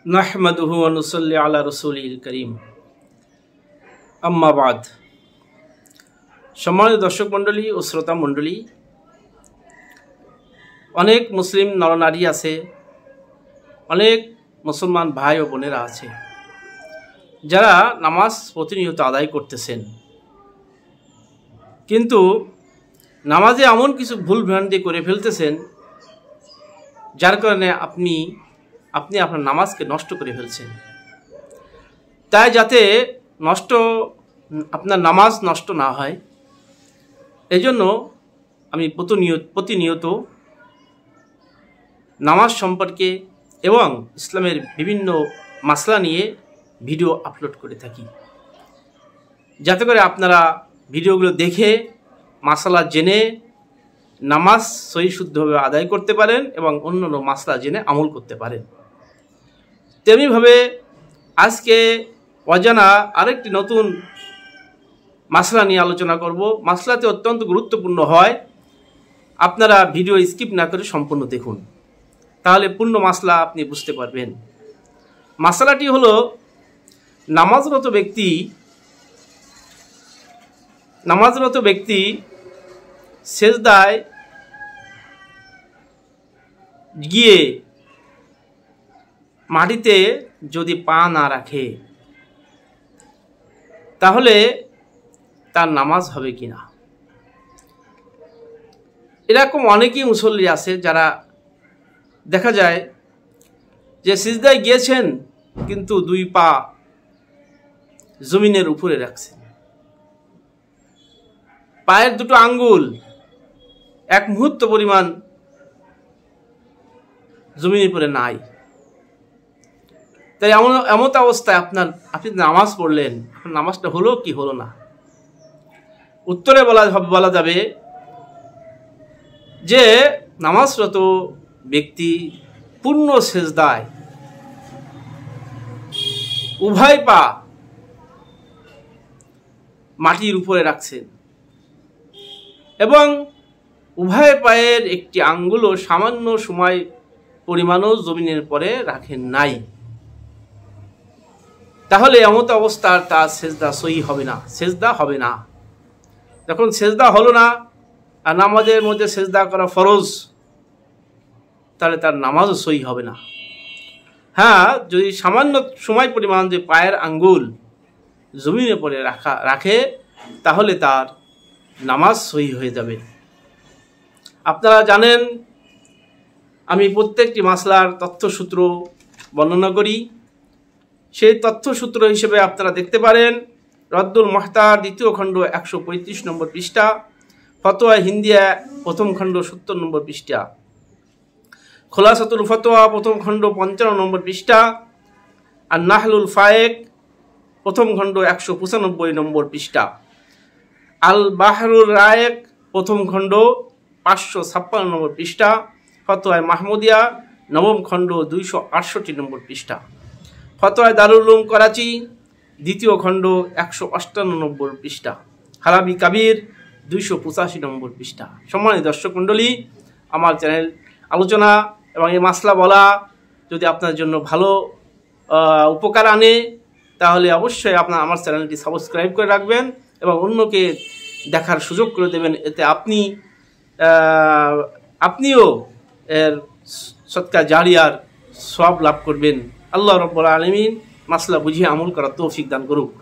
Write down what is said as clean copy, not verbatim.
নাহমাদুহু ওয়া নুসাল্লি আলা রাসূলিল কারীম। আম্মা বাদ। সম্মানিত দর্শক মণ্ডলী ও শ্রোতা মণ্ডলী, অনেক মুসলিম নরনারী আছে, অনেক মুসলমান ভাই ও বোনেরা আছে যারা নামাজ প্রতিনিয়ত আদায় করতেছেন, কিন্তু নামাজে এমন কিছু ভুল ভ্রান্তি করে ফেলতেছেন যার কারণে আপনি আপনার নামাজকে নষ্ট করে ফেলছেন। তাই যাতে আপনার নামাজ নষ্ট না হয়, এজন্য আমি প্রতিনিয়ত নামাজ সম্পর্কে এবং ইসলামের বিভিন্ন মাসলা নিয়ে ভিডিও আপলোড করে থাকি, যাতে করে আপনারা ভিডিওগুলো দেখে মাসলা জেনে নামাজ সহি শুদ্ধভাবে আদায় করতে পারেন এবং অন্যান্য মাসলা জেনে আমল করতে পারেন। তেমনিভাবে আজকে অজানা আরেকটি নতুন মাসলা নিয়ে আলোচনা করব। মাসলাতে অত্যন্ত গুরুত্বপূর্ণ হয়, আপনারা ভিডিও স্কিপ না করে সম্পূর্ণ দেখুন, তাহলে পূর্ণ মাসলা আপনি বুঝতে পারবেন। মাসলাটি হলো, নামাজরত ব্যক্তি সেজদায় গিয়ে মাটিতে যদি পা না রাখে তাহলে তার নামাজ হবে কিনা। এরকম অনেকেই মুসল্লি আছে যারা দেখা যায় যে সিজদায় গিয়েছেন কিন্তু দুই পা জমিনের উপরে রাখছেন, পায়ের দুটো আঙ্গুল এক মুহূর্ত পরিমাণ জমিনের উপরে নাই। তাই এমন অবস্থায় আপনি নামাজ পড়লেন, নামাজটা হলো কি হলো না? উত্তরে বলা যাবে যে নামাজরত ব্যক্তি পূর্ণ সেজদায় উভয় পা মাটির উপরে রাখছেন এবং উভয় পায়ের একটি আঙ্গুলও সামান্য সময় পরিমাণও জমিনের পরে রাখেন নাই, তাহলে এমত অবস্থার তার সেজদা সহি হবে না, সেজদা হবে না। যখন সেজদা হলো না, আর নামাজের মধ্যে সেজদা করা ফরজ, তাহলে তার নামাজও সহি হবে না। হ্যাঁ, যদি সামান্য সময় পরিমাণ যে পায়ের আঙ্গুল জমিনের পরে রাখে তাহলে তার নামাজ সহি হয়ে যাবে। আপনারা জানেন, আমি প্রত্যেকটি মাসলার তথ্যসূত্র বর্ণনা করি। সেই তথ্যসূত্র হিসেবে আপনারা দেখতে পারেন রদ্দুল মুহতার দ্বিতীয় খণ্ড 135 নম্বর পৃষ্ঠা, ফতোয়া হিন্দিয়া প্রথম খণ্ড 70 নম্বর পৃষ্ঠা, খোলাসাতুল ফতোয়া প্রথম খণ্ড 55 নম্বর পৃষ্ঠা, আর নাহলুল ফায়েক প্রথম খণ্ড 195 নম্বর পৃষ্ঠা, আল বাহরুল রায়েক প্রথম খণ্ড 556 নম্বর পৃষ্ঠা, ফতোয়ায় মাহমুদিয়া নবম খণ্ড 268 নম্বর পৃষ্ঠা, ফতোয়ায় দারুল উলুম করাচি দ্বিতীয় খণ্ড 158 নম্বর পৃষ্ঠা, হালাবি কাবির 285 নম্বর পৃষ্ঠা। সম্মানিত দর্শক মণ্ডলী, আমার চ্যানেল আলোচনা এবং এই মাসলা বলা যদি আপনার জন্য ভালো উপকার আনে, তাহলে অবশ্যই আমার চ্যানেলটি সাবস্ক্রাইব করে রাখবেন এবং অন্যকে দেখার সুযোগ করে দেবেন। এতে আপনিও এর সদকা জারিয়ার সওয়াব লাভ করবেন। আল্লাহ রাব্বুল আলামিন মাসলা বুঝিয়ে আমল করার তৌফিক দান করুক।